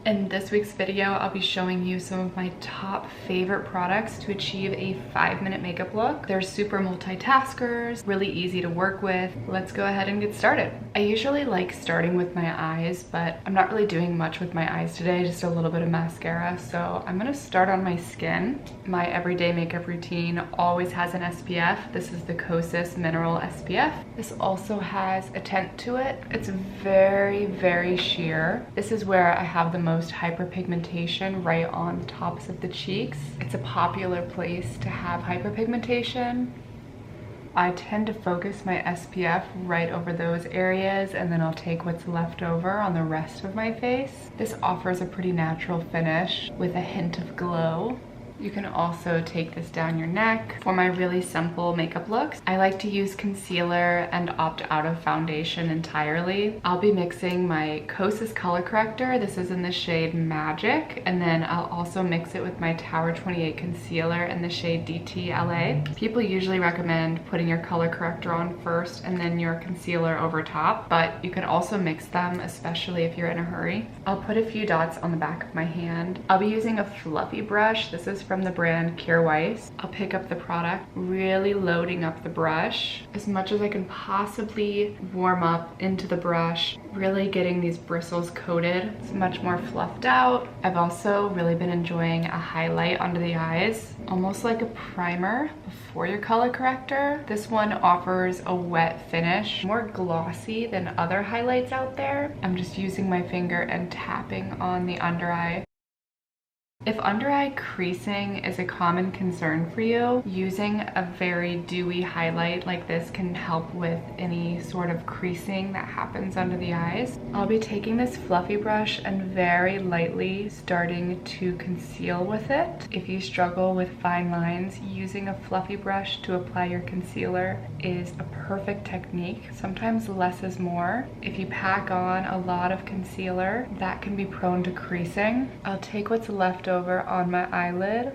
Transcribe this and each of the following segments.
In this week's video, I'll be showing you some of my top favorite products to achieve a 5-minute makeup look. They're super multitaskers, really easy to work with. Let's go ahead and get started. I usually like starting with my eyes, but I'm not really doing much with my eyes today, just a little bit of mascara. So I'm gonna start on my skin. My everyday makeup routine always has an SPF. This is the Kosas Mineral SPF. This also has a tint to it. It's very, very sheer. This is where I have the most hyperpigmentation, right on the tops of the cheeks. It's a popular place to have hyperpigmentation. I tend to focus my SPF right over those areas, and then I'll take what's left over on the rest of my face. This offers a pretty natural finish with a hint of glow. You can also take this down your neck. For my really simple makeup looks, I like to use concealer and opt out of foundation entirely. I'll be mixing my Kosas color corrector. This is in the shade Magic. And then I'll also mix it with my Tower 28 concealer in the shade DT LA. People usually recommend putting your color corrector on first and then your concealer over top, but you can also mix them, especially if you're in a hurry. I'll put a few dots on the back of my hand. I'll be using a fluffy brush. This is from the brand Kjaer Weis. I'll pick up the product, really loading up the brush as much as I can possibly warm up into the brush, really getting these bristles coated. It's much more fluffed out. I've also really been enjoying a highlight under the eyes, almost like a primer before your color corrector. This one offers a wet finish, more glossy than other highlights out there. I'm just using my finger and tapping on the under eye. If under eye creasing is a common concern for you, using a very dewy highlight like this can help with any sort of creasing that happens under the eyes. I'll be taking this fluffy brush and very lightly starting to conceal with it. If you struggle with fine lines, using a fluffy brush to apply your concealer is a perfect technique. Sometimes less is more. If you pack on a lot of concealer, that can be prone to creasing. I'll take what's left over on my eyelid.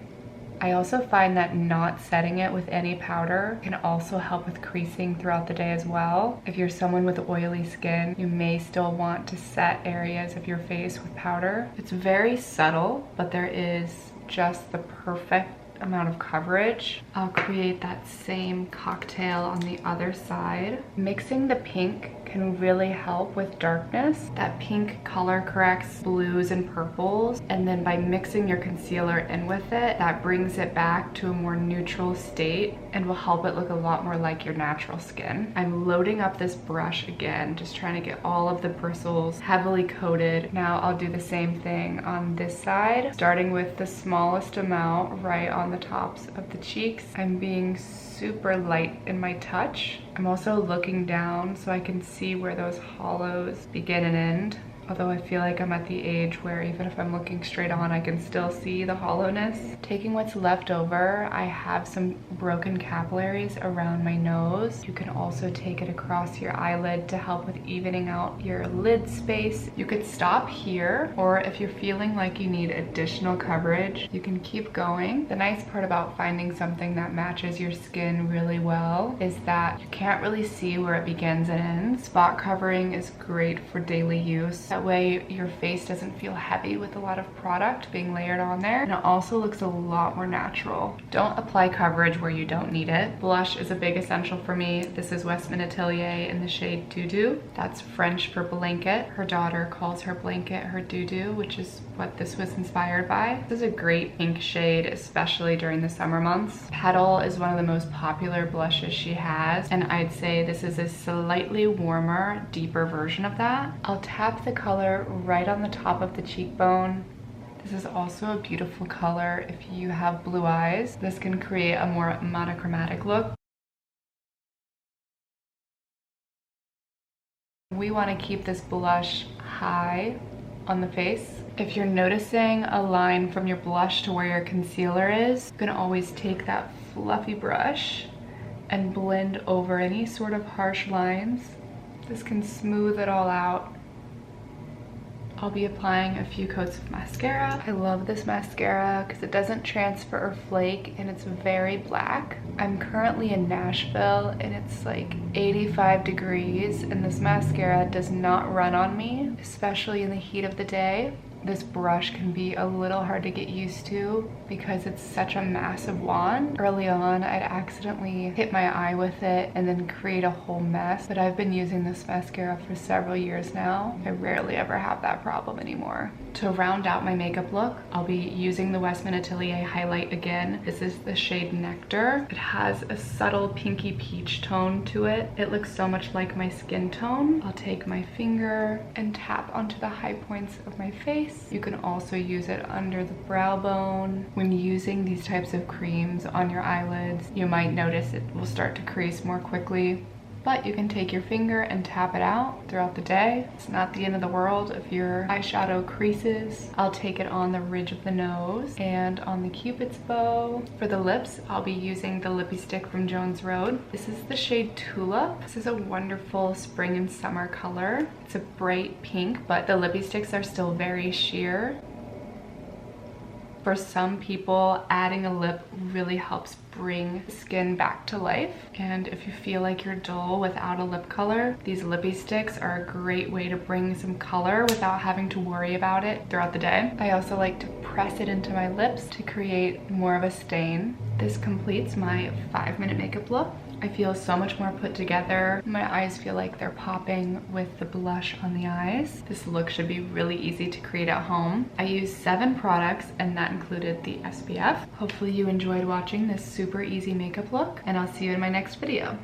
I also find that not setting it with any powder can also help with creasing throughout the day as well. If you're someone with oily skin, you may still want to set areas of your face with powder. It's very subtle, but there is just the perfect amount of coverage. I'll create that same cocktail on the other side. Mixing the pink can really help with darkness. That pink color corrects blues and purples, and then by mixing your concealer in with it, that brings it back to a more neutral state and will help it look a lot more like your natural skin. I'm loading up this brush again, just trying to get all of the bristles heavily coated. Now I'll do the same thing on this side, starting with the smallest amount right on the tops of the cheeks. I'm being super light in my touch. I'm also looking down so I can see where those hollows begin and end. Although I feel like I'm at the age where even if I'm looking straight on, I can still see the hollowness. Taking what's left over, I have some broken capillaries around my nose. You can also take it across your eyelid to help with evening out your lid space. You could stop here, or if you're feeling like you need additional coverage, you can keep going. The nice part about finding something that matches your skin really well is that you can't really see where it begins and ends. Spot covering is great for daily use. That way your face doesn't feel heavy with a lot of product being layered on there, and it also looks a lot more natural. Don't apply coverage where you don't need it. Blush is a big essential for me. This is Westman Atelier in the shade Doo Doo. That's French for blanket. Her daughter calls her blanket her doo doo, which is what this was inspired by. This is a great pink shade, especially during the summer months. Petal is one of the most popular blushes she has, and I'd say this is a slightly warmer, deeper version of that. I'll tap the color right on the top of the cheekbone. This is also a beautiful color if you have blue eyes. This can create a more monochromatic look. We want to keep this blush high on the face. If you're noticing a line from your blush to where your concealer is, you can always take that fluffy brush and blend over any sort of harsh lines. This can smooth it all out. I'll be applying a few coats of mascara. I love this mascara because it doesn't transfer or flake, and it's very black. I'm currently in Nashville and it's like 85 degrees, and this mascara does not run on me, especially in the heat of the day. This brush can be a little hard to get used to because it's such a massive wand. Early on, I'd accidentally hit my eye with it and then create a whole mess, but I've been using this mascara for several years now. I rarely ever have that problem anymore. To round out my makeup look, I'll be using the Westman Atelier highlight again. This is the shade Nectar. It has a subtle pinky peach tone to it. It looks so much like my skin tone. I'll take my finger and tap onto the high points of my face. You can also use it under the brow bone. When using these types of creams on your eyelids, you might notice it will start to crease more quickly. But you can take your finger and tap it out throughout the day. It's not the end of the world if your eyeshadow creases. I'll take it on the ridge of the nose and on the Cupid's bow. For the lips, I'll be using the lippy stick from Jones Road. This is the shade Tulip. This is a wonderful spring and summer color. It's a bright pink, but the lippy sticks are still very sheer. For some people, adding a lip really helps bring the skin back to life. And if you feel like you're dull without a lip color, these lippy sticks are a great way to bring some color without having to worry about it throughout the day. I also like to press it into my lips to create more of a stain. This completes my 5-minute makeup look. I feel so much more put together. My eyes feel like they're popping with the blush on the eyes. This look should be really easy to create at home. I used 7 products and that included the SPF. Hopefully you enjoyed watching this super easy makeup look and I'll see you in my next video.